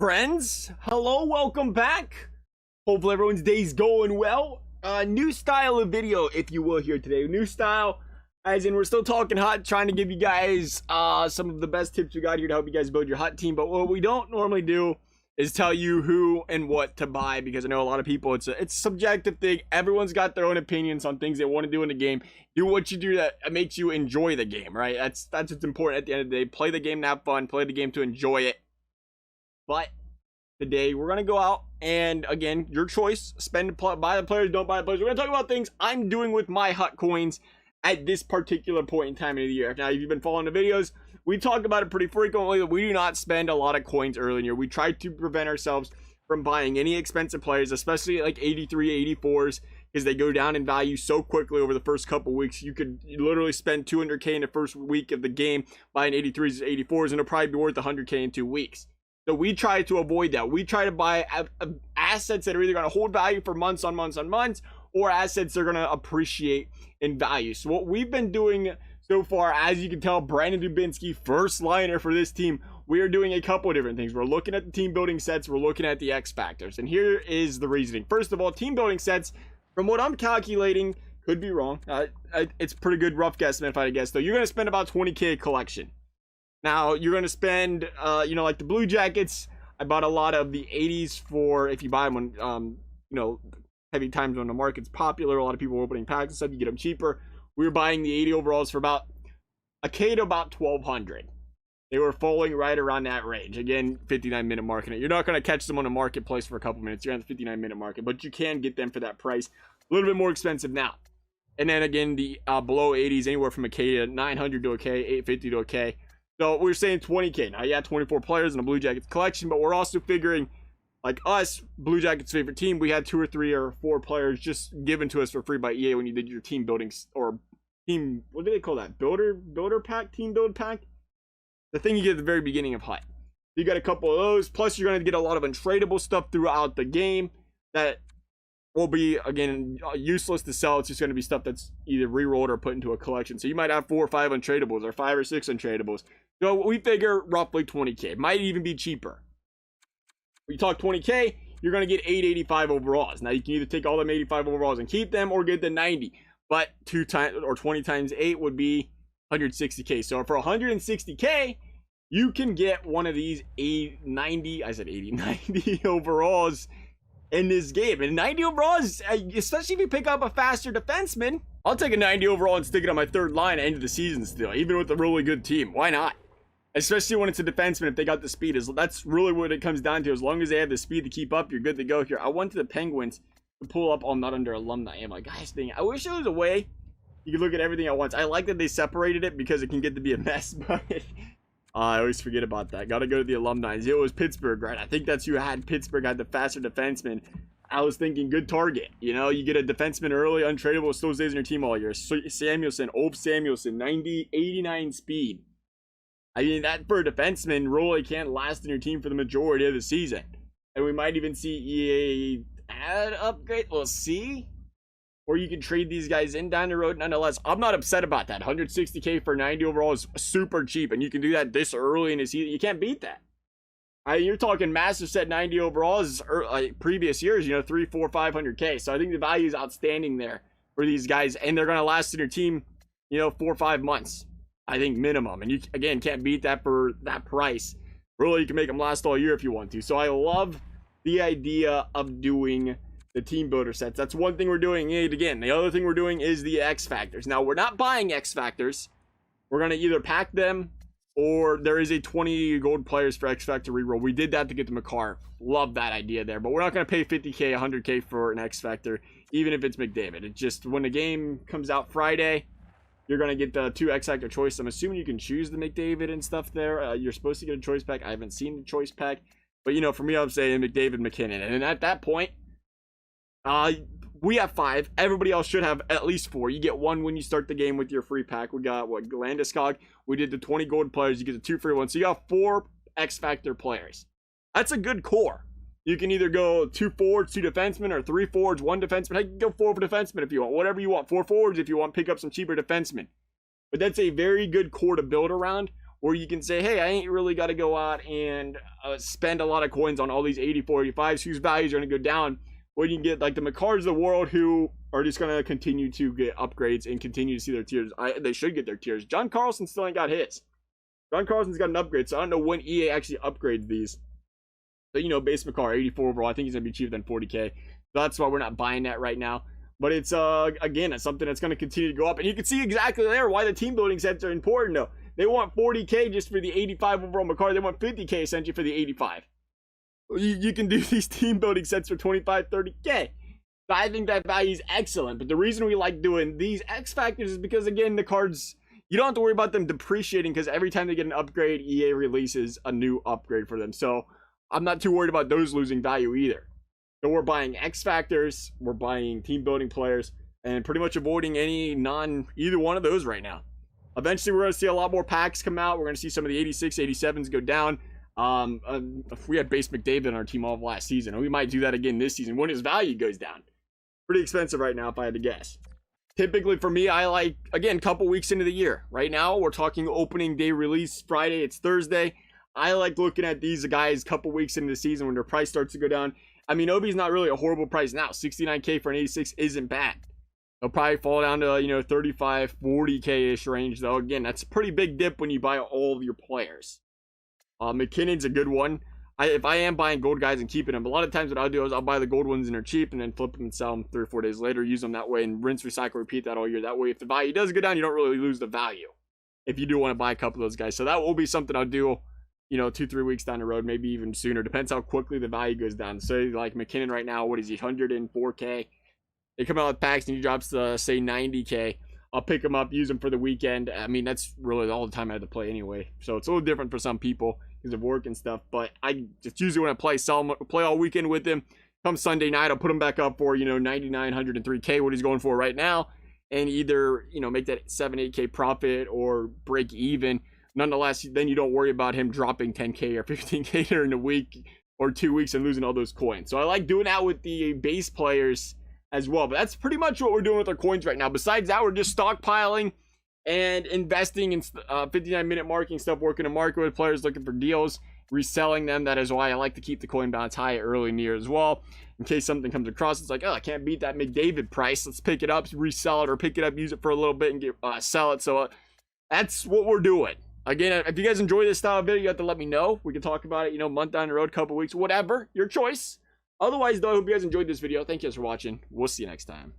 friends? Hello, welcome back. Hopefully everyone's day's going well. New style of video, if you will, here today. New style, as in we're still talking hot, trying to give you guys some of the best tips we got here to help you guys build your hot team. But what we don't normally do is tell you who and what to buy, because I know a lot of people, it's a subjective thing. Everyone's got their own opinions on things they want to do in the game. Do what you do that makes you enjoy the game, right? That's what's important at the end of the day. Play the game to have fun, play the game to enjoy it. But today we're gonna go out and, again, your choice, buy the players, don't buy the players. We're gonna talk about things I'm doing with my hot coins at this particular point in time of the year. Now, if you've been following the videos, we talk about it pretty frequently that we do not spend a lot of coins early in the year. We try to prevent ourselves from buying any expensive players, especially like 83, 84s, because they go down in value so quickly over the first couple weeks. You could literally spend 200k in the first week of the game buying 83s, 84s, and it'll probably be worth 100k in 2 weeks. So we try to avoid that. We try to buy assets that are either going to hold value for months on months on months, or assets that are going to appreciate in value. So what we've been doing so far, as you can tell, Brandon Dubinsky, first liner for this team, we are doing a couple of different things. We're looking at the team building sets. We're looking at the X factors. And here is the reasoning. First of all, team building sets, from what I'm calculating, could be wrong. It's a pretty good rough guesstimate if I guess, though. You're going to spend about 20k a collection. Now, you're going to spend, like the Blue Jackets. I bought a lot of the 80s for, if you buy them when, heavy times when the market's popular. A lot of people are opening packs and stuff. You get them cheaper. We were buying the 80 overalls for about a K to about 1,200. They were falling right around that range. Again, 59-minute market. You're not going to catch them on a marketplace for a couple minutes. You're on the 59-minute market, but you can get them for that price. A little bit more expensive now. And then again, the below 80s, anywhere from a K to 900 to a K, 850 to a K. So we're saying 20k. Now, yeah, 24 players in a Blue Jackets collection, but we're also figuring, like us, Blue Jackets' favorite team, we had 2 or 3 or 4 players just given to us for free by EA when you did your team building, or team, what do they call that? Builder pack? Team build pack? The thing you get at the very beginning of HUT. You got a couple of those, plus you're going to get a lot of untradeable stuff throughout the game that will be, again, useless to sell. It's just going to be stuff that's either re-rolled or put into a collection. So you might have 4 or 5 untradeables, or 5 or 6 untradeables. So we figure roughly 20k. Might even be cheaper. When you talk 20k, you're going to get 885 overalls. Now, you can either take all them 85 overalls and keep them, or get the 90. But 2 times or 20 times 8 would be 160k. So for 160k, you can get one of these 90 overalls in this game. And 90 overalls, especially if you pick up a faster defenseman. I'll take a 90 overall and stick it on my third line at the end of the season still, even with a really good team. Why not? Especially when it's a defenseman, if they got the speed. That's really what it comes down to. As long as they have the speed to keep up, you're good to go here. I went to the Penguins to pull up. I'm not under alumni. I'm like, gosh dang, I wish there was a way you could look at everything at once. I like that they separated it because it can get to be a mess, but I always forget about that. Got to go to the alumni. It was Pittsburgh, right? I think that's who had Pittsburgh, had the faster defenseman. I was thinking good target. You know, you get a defenseman early, untradeable, still stays in your team all year. Samuelson, Ulf Samuelson, 90, 89 speed. I mean, that for a defenseman really can't last in your team for the majority of the season. And we might even see EA add upgrade. We'll see. Or you can trade these guys in down the road. Nonetheless, I'm not upset about that. 160k for 90 overall is super cheap. And you can do that this early in the season. You can't beat that. You're talking massive set 90 overalls like previous years, 300, 400, 500k. So I think the value is outstanding there for these guys. And they're going to last in your team, 4 or 5 months. I think minimum. And you, again, can't beat that for that price. Really, you can make them last all year if you want to. So I love the idea of doing the team builder sets. That's one thing we're doing. And again, the other thing we're doing is the X factors. Now, we're not buying X factors. We're going to either pack them, or there is a 20 gold players for X factor reroll. We did that to get the McCarr. Love that idea there. But we're not going to pay 50k, 100k for an X factor, even if it's McDavid. It's just when the game comes out Friday, you're going to get the 2 X factor choice. I'm assuming you can choose the McDavid and stuff there. You're supposed to get a choice pack. I haven't seen the choice pack. But, for me, I'm saying McDavid, McKinnon. And at that point, we have 5. Everybody else should have at least 4. You get 1 when you start the game with your free pack. We got, Landeskog. We did the 20 gold players. You get the 2 free ones. So you got 4 X factor players. That's a good core. You can either go 2 forwards, 2 defensemen, or 3 forwards, 1 defenseman. You can go 4 defensemen if you want. Whatever you want. 4 forwards if you want. Pick up some cheaper defensemen. But that's a very good core to build around where you can say, hey, I ain't really got to go out and spend a lot of coins on all these 84, 85s whose values are going to go down, when you can get like the McCarrs of the world who are just going to continue to get upgrades and continue to see their tiers. They should get their tiers. John Carlson still ain't got his. John Carlson's got an upgrade, so I don't know when EA actually upgrades these. But, you know, base McCarr, 84 overall. I think he's going to be cheaper than 40K. So that's why we're not buying that right now. But it's, again, it's something that's going to continue to go up. And you can see exactly there why the team building sets are important, though. They want 40K just for the 85 overall McCarr. They want 50K essentially for the 85. You can do these team building sets for 25, 30K. So I think that value is excellent. But the reason we like doing these X Factors is because, again, the cards, you don't have to worry about them depreciating because every time they get an upgrade, EA releases a new upgrade for them. So I'm not too worried about those losing value either. So we're buying X Factors, we're buying team building players, and pretty much avoiding any either one of those right now. Eventually, we're going to see a lot more packs come out. We're going to see some of the 86, 87s go down. If we had base McDavid on our team all of last season, and we might do that again this season when his value goes down. Pretty expensive right now if I had to guess. Typically for me, I like, again, couple weeks into the year. Right now, we're talking opening day release Friday. It's Thursday. I like looking at these guys couple weeks into the season when their price starts to go down. I mean, Obi's not really a horrible price now. 69K for an 86 isn't bad. They'll probably fall down to, you know, 35, 40K-ish range, though. Again, that's a pretty big dip when you buy all of your players. McKinnon's a good one. If I am buying gold guys and keeping them, a lot of times what I'll do is I'll buy the gold ones and they're cheap and then flip them and sell them 3 or 4 days later, use them that way, and rinse, recycle, repeat that all year. That way, if the value does go down, you don't really lose the value if you do want to buy a couple of those guys. So that will be something I'll do, you know, 2-3 weeks down the road, maybe even sooner. Depends how quickly the value goes down. So like McKinnon right now, what is he, 104K? They come out with packs and he drops to, say, 90K. I'll pick him up, use him for the weekend. I mean, that's really all the time I had to play anyway. So it's a little different for some people because of work and stuff. But I just usually when I play, sell him, play all weekend with him. Come Sunday night, I'll put him back up for, you know, 99, 103K, what he's going for right now. And either, you know, make that 7-8K profit or break even. Nonetheless, then you don't worry about him dropping 10K or 15K during a week or 2 weeks and losing all those coins. So I like doing that with the base players as well. But that's pretty much what we're doing with our coins right now. Besides that, we're just stockpiling and investing in 59-minute marking stuff, working in market with players, looking for deals, reselling them. That is why I like to keep the coin balance high early and near as well. In case something comes across, it's like, oh, I can't beat that McDavid price. Let's pick it up, resell it, or pick it up, use it for a little bit, and get sell it. So that's what we're doing. Again, if you guys enjoy this style of video, you have to let me know. We can talk about it, you know, month down the road, couple weeks, whatever. Your choice. Otherwise, though, I hope you guys enjoyed this video. Thank you guys for watching. We'll see you next time.